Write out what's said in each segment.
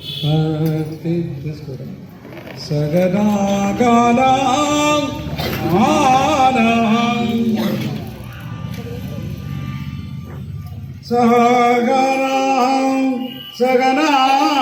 తీసుకోవడం సగనాగానం ఆనం సగనం సగనానం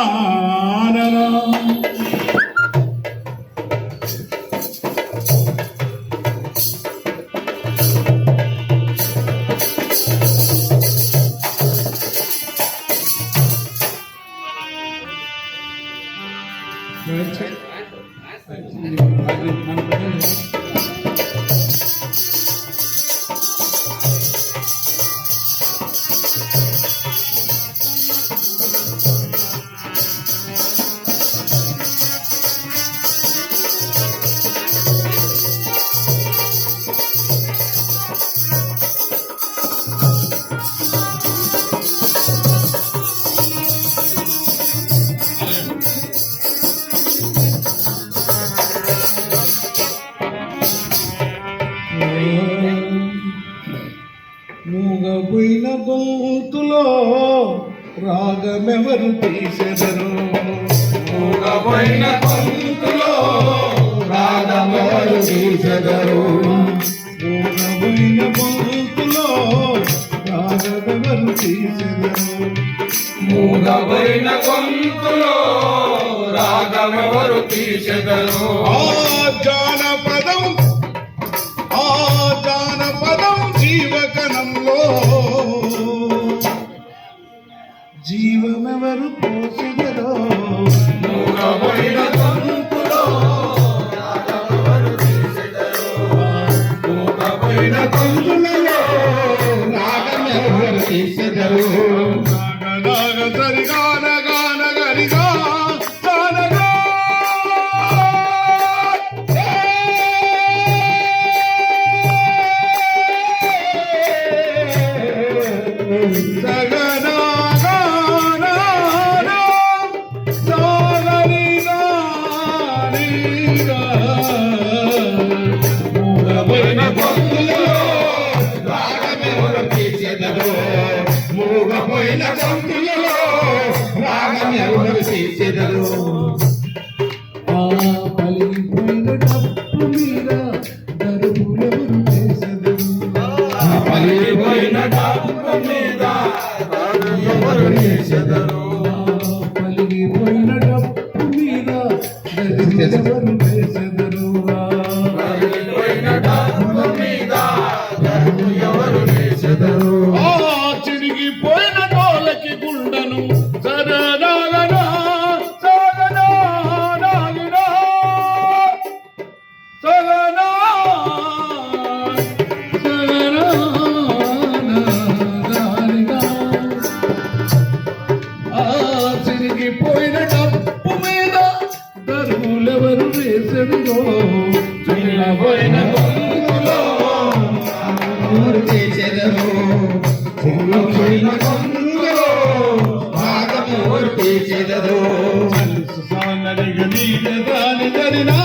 మూగపోయిన గొంతులో రాగమెవరు తీసెదరు మూగపోయిన గొంతులో రాగమెవరు తీసెదరు మూగపోయిన గొంతులో రాగమెవరు తీసెదరు మూగపోయిన గొంతులో రాగమెవరు తీసెదరు జానపదం జీవకణంలో జీవమెవరు పోసెదరో మూగపోయిన గొంతులో రాగమెవరు తీసెదరు మూగపోయిన గొంతులలో రాగమెవరు తీసెదరు సరిగాన గాన గరిగా మూగపోయిన గొంతులలో రాగమెవరు తీసెదరు పలిగిపోయిన డప్పు మీద దరువులెవరు వేసెదరు పలిగిపోయిన డప్పు మీద దరువులెవరు వేసెదరు పలిగిపోయిన డప్పు మీద దరువులెవరు వేసెదరు పలిగిపోయిన డప్పు మీద దరువులెవరు వేసెదరు చిరిగిపోయిన డోలకి గుండను సరదాగనా సగనా నాగినా సగనా సగనా నాగినా చిరిగిపోయిన డప్పు మీద దరువులెవరు వేసెదరో చిన్నపోయిన గొంతులో ఎవరు తీసెదరు చిన్నపోయిన గొంతులో రాగమెవరు తీసెదరు సానరిగా నీడ దాని దరినా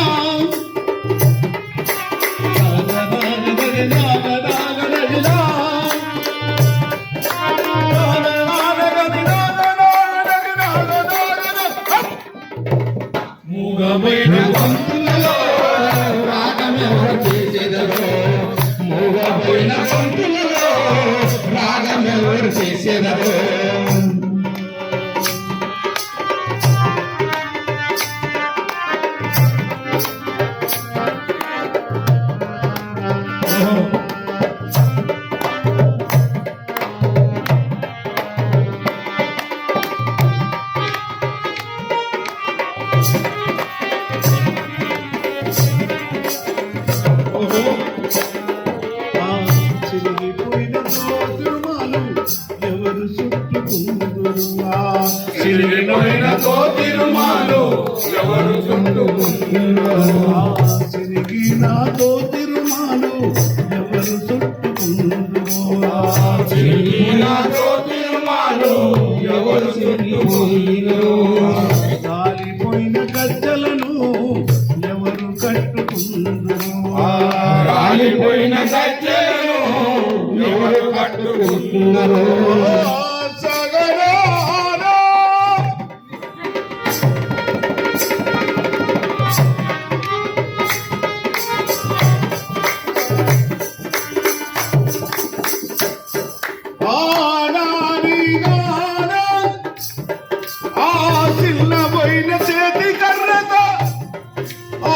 మూగపోయిన గొంతులలో రాగమెవరు తీసెదరు మూగపోయిన గొంతులలో రాగమెవరు తీసెదరు చిరిగిపోయిన తోతిరుమాలు ఎవరు చుట్టుకుందురు చిరిగిన తోతిరుమాలు ఎవరు చుట్టుకుందురు చిరిగిన తోతిరుమాలు ఎవరు చుట్టుకుందురు కాలిపోయిన గజ్జలను ఎవరు కట్టుకుందురు కాలిపోయిన గజ్జలను ఎవరు కట్టుకుందురు చిన్నబోయిన చేతి కర్రతో ఆ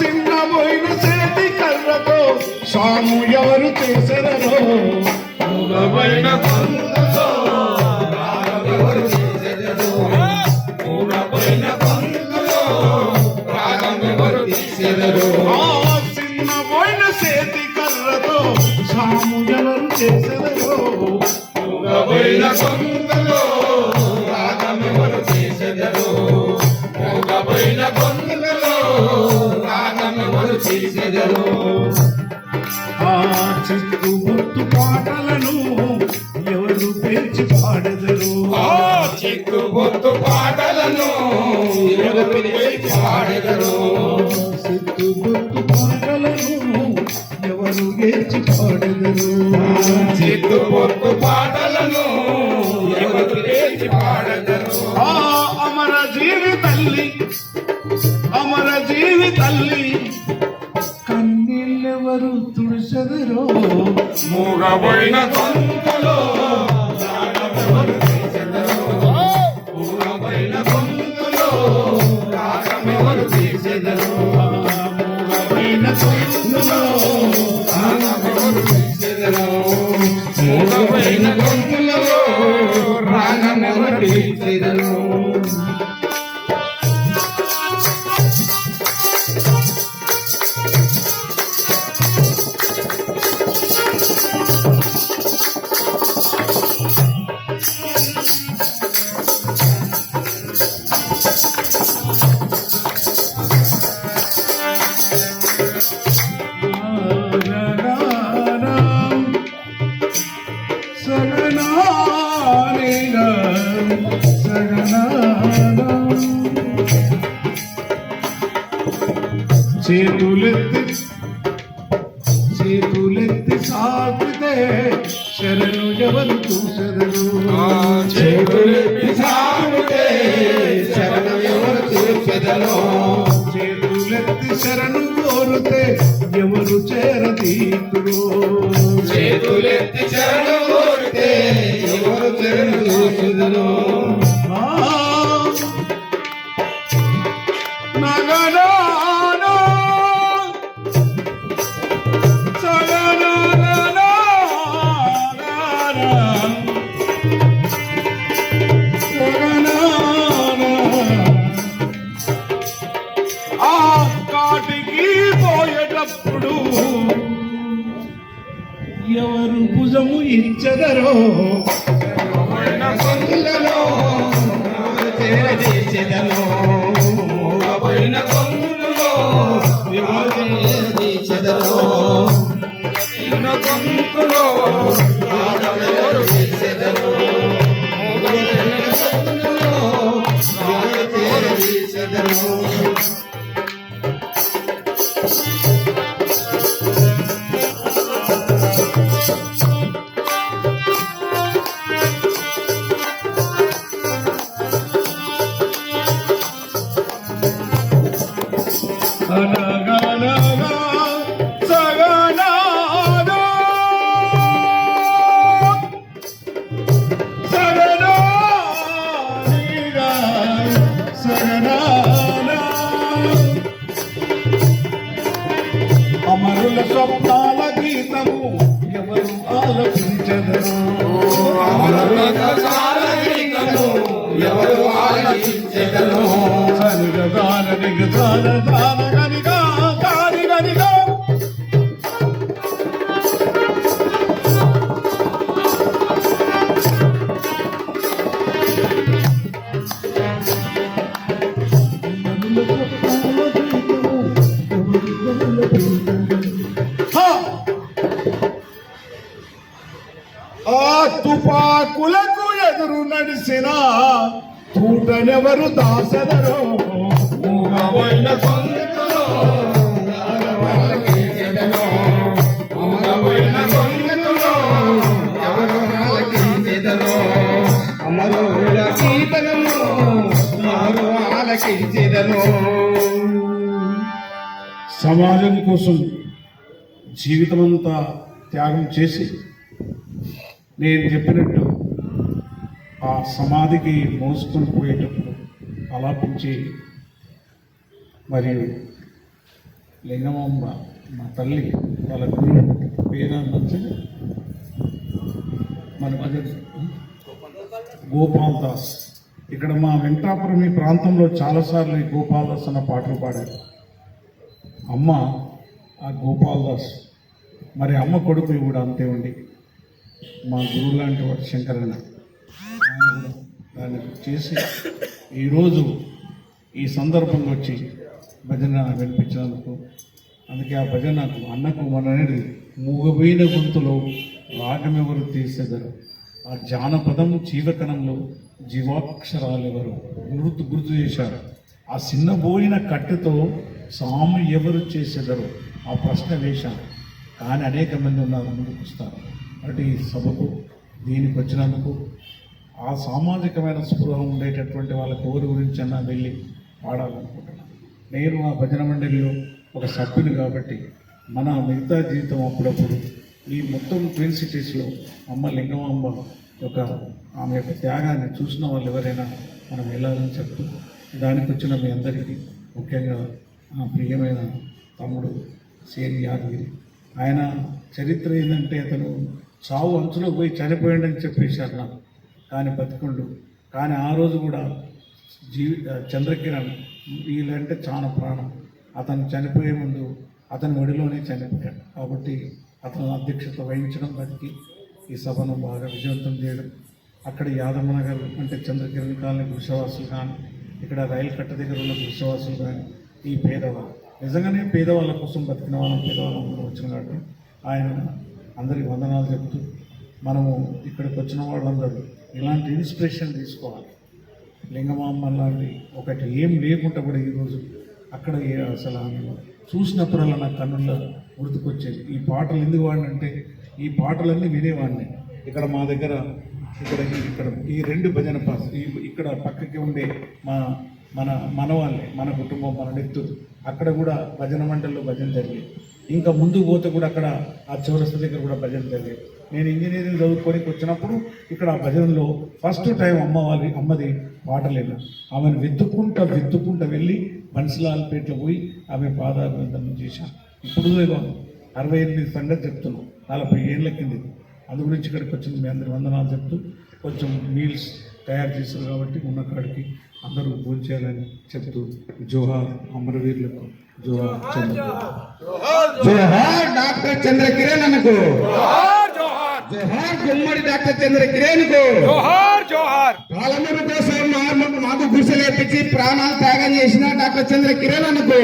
చిన్నబోయిన చేతి కర్రతో సాము ఎవరు చేసరో మూగబోయిన గొంతుతో రాగమెవరు తీసెదరో మూగబోయిన గొంతుతో రాగమెవరు తీసెదరో ఆ చిన్నబోయిన చేతి కర్రతో సాము ఎవరు చేసరో మూగబోయిన గొంతుతో రాగమెవరు తీసెదరో మూగబోయిన గొంతుతో రాగమెవరు తీసెదరో ఆ చిక్కుబొట్టు పాటలను ఎవరు పేర్చి పాడెదరు ఆ చిక్కుబొట్టు పాటలను ఎవరు పిలిచి పాడెదరు చిక్కుబొట్టు పాటలను ఎవరు ఏర్చి పాడెదరు చిక్కుబొట్టు పాటలను ఎవరు పిలిచి పాడెదరు ఆ అమర జీవి తల్లి కన్నీళ్ళెవరు తుడిసెదరో మూగబోయిన గొంతులో రాగమెవరు తీసెదరో మూగబోయిన గొంతులో రాగమెవరు తీసెదరో మూగబోయిన గొంతులో రాగమెవరు తీసెదరో మూగబోయిన గొంతులో రాగమెవరు తీసెదరో చేతులెత్తి సాగితే శరణు ఎవరు చూసెదరు చేతులెత్తి సాగితే శరణు ఎవరు చూసెదరో చేతులెత్తి శరణు కోరితే ఎవరు చేరదీతురు చేతులెత్తి శరణు కోరితే ఎవరు శరణు చూసెదరో నగనానో ఆ కాటికి పోయేటప్పుడు ఎవరు భుజము ఇచ్చదరో గొంతులలో ఎవరు చేరదీసెదరో మూగబోయిన గొంతులో ఎవరు చేరదీసెదరో గొంతులో రాగమెవరు తీసెదరో మూగబోయిన గొంతులో ఎవరు చేరదీసెదరో అనగనగా సగనాదో సగనానిగా సగనానా అమరుల స్వప్నాల గీతము ఎవరు ఆలపించదరు ఎవరు ఆలకించెదరో ఆ తుపాకులకు ఎదురు నడిసిన తూటనెవరు దాసెదరో మూగబోయిన గొంతులో ఆలకించెదరో మూగబోయిన గొంతులో ఎవరు ఆలకించెదరో అమరుల కీర్తనము ఎవరు ఆలకించెదరో సమాజం కోసం జీవితమంతా త్యాగం చేసి నేను చెప్పినట్టు ఆ సమాధికి మోసుకొని పోయేటప్పుడు ఆలాపించి మరియు లింగమాంబ మా తల్లి వాళ్ళ గురువు పేరు మంచిది మన గోపాల్ దాస్. ఇక్కడ మా వెంకటాపురం ఈ ప్రాంతంలో చాలాసార్లు ఈ గోపాల్ దాస్ అన్న పాటలు పాడారు. అమ్మ ఆ గోపాల్ దాస్, మరి అమ్మ కొడుకులు కూడా అంతే ఉండి మా గురువు లాంటి వాడు శంకరన్న, ఆయన కూడా దాన్ని చేసి ఈరోజు ఈ సందర్భంగా వచ్చి భజన వినిపించినందుకు, అందుకే ఆ భజనకు అన్నకు మన అనేది మూగబోయిన గొంతులో రాగమెవరు తీసేదరు, ఆ జానపదం జీవకణంలో జీవాక్షరాలు ఎవరు గుర్తు చేశారు. ఆ చిన్నబోయిన కట్టెతో సాము ఎవరు చేసేదరు ఆ ప్రశ్న వేశాను. కానీ అనేక మంది ఉన్నారు ముందుకు వస్తారు. అటు ఈ సభకు దీనికి వచ్చినందుకు ఆ సామాజికమైన స్పృహ ఉండేటటువంటి వాళ్ళకి ఎవరి గురించి అన్నా వెళ్ళి పాడాలనుకుంటున్నాను. నేను ఆ భజన మండలిలో ఒక సభ్యుని కాబట్టి మన మిగతా జీవితం అప్పుడప్పుడు ఈ మొత్తం ట్విన్ సిటీస్లో అమ్మ లింగమాంబ యొక్క ఆమె యొక్క త్యాగాన్ని చూసిన వాళ్ళు ఎవరైనా మనం వెళ్ళాలని చెప్తూ, దానికి వచ్చిన మీ అందరికీ ముఖ్యంగా నా ప్రియమైన తమ్ముడు సేరి యాదగిరి, ఆయన చరిత్ర ఏంటంటే అతను చావు అంచులో పోయి చనిపోయాడని చెప్పేశారు నాకు, కానీ బతికుండు. కానీ ఆ రోజు కూడా చంద్రకిరణ్ వీళ్ళంటే చాలా ప్రాణం. అతను చనిపోయే ముందు అతని ఒడిలోనే చనిపోయాడు. కాబట్టి అతను అధ్యక్షత వహించడం, బతికి ఈ సభను బాగా విజయవంతం చేయడం, అక్కడ యాదమ్మ నగర్ అంటే చంద్రకిరణ్ కాలనీ గృహవాసులు కానీ, ఇక్కడ రైలు కట్ట దగ్గర ఉన్న గృహవాసులు కానీ, ఈ పేదవాళ్ళు నిజంగానే పేదవాళ్ళ కోసం బతికిన వాళ్ళం, పేదవాళ్ళందరూ వచ్చిన కాబట్టి ఆయన అందరికీ వందనాలు చెప్తూ, మనము ఇక్కడికి వచ్చిన వాళ్ళందరూ ఇలాంటి ఇన్స్పిరేషన్ తీసుకోవాలి. లింగమాంబ లాంటి ఒకటి ఏం లేకుండా కూడా ఈరోజు అక్కడ అసలు ఆమె చూసినప్పుడల్లా నా కన్నుల్లో గుర్తుకొచ్చేది. ఈ పాటలు ఎందుకు వాడినంటే ఈ పాటలన్నీ వినేవాడిని. ఇక్కడ మా దగ్గర ఇక్కడ ఈ రెండు భజన పాస్ ఇక్కడ పక్కకి ఉండే మన మనవాళ్ళే, మన కుటుంబం, మన నెత్తురు, అక్కడ కూడా భజన మండలిలో భజన జరిగేది. ఇంకా ముందుకు పోతే కూడా అక్కడ ఆ చౌరస్తా దగ్గర కూడా భజన జరిగేది. నేను ఇంజనీరింగ్ చదువుకొని వచ్చినప్పుడు ఇక్కడ ఆ భజనలో ఫస్ట్ టైం అమ్మది పాటలేను. ఆమెను వెతుక్కుంటా వెళ్ళి బన్సిలాల్పేటలో పోయి ఆమె పాదాభివందనం చేశాను. ఇప్పుడు 68 సంగతి చెప్తున్నాం, 40 ఏళ్ళ కింది. అందు గురించి ఇక్కడికి వచ్చింది మీ అందరి వందనాలు చెప్తూ, కొంచెం మీల్స్ తయారు చేశారు కాబట్టి ఉన్న కాడికి అందరూ భోజనం చేయాలని చెప్తూ, జోహార్ అమరవీరులకు, జోహార్ జోహార్ డాక్టర్ చంద్రకిరణ్ అన్నకు, జోహార్ గుమ్మడి డాక్టర్ చంద్రకిరణ్ కు, పాలమూరు కోసం మాకు గుడిసెలేపించి ప్రాణాలు త్యాగం చేసిన డాక్టర్ చంద్రకిరణ్ అన్నకు.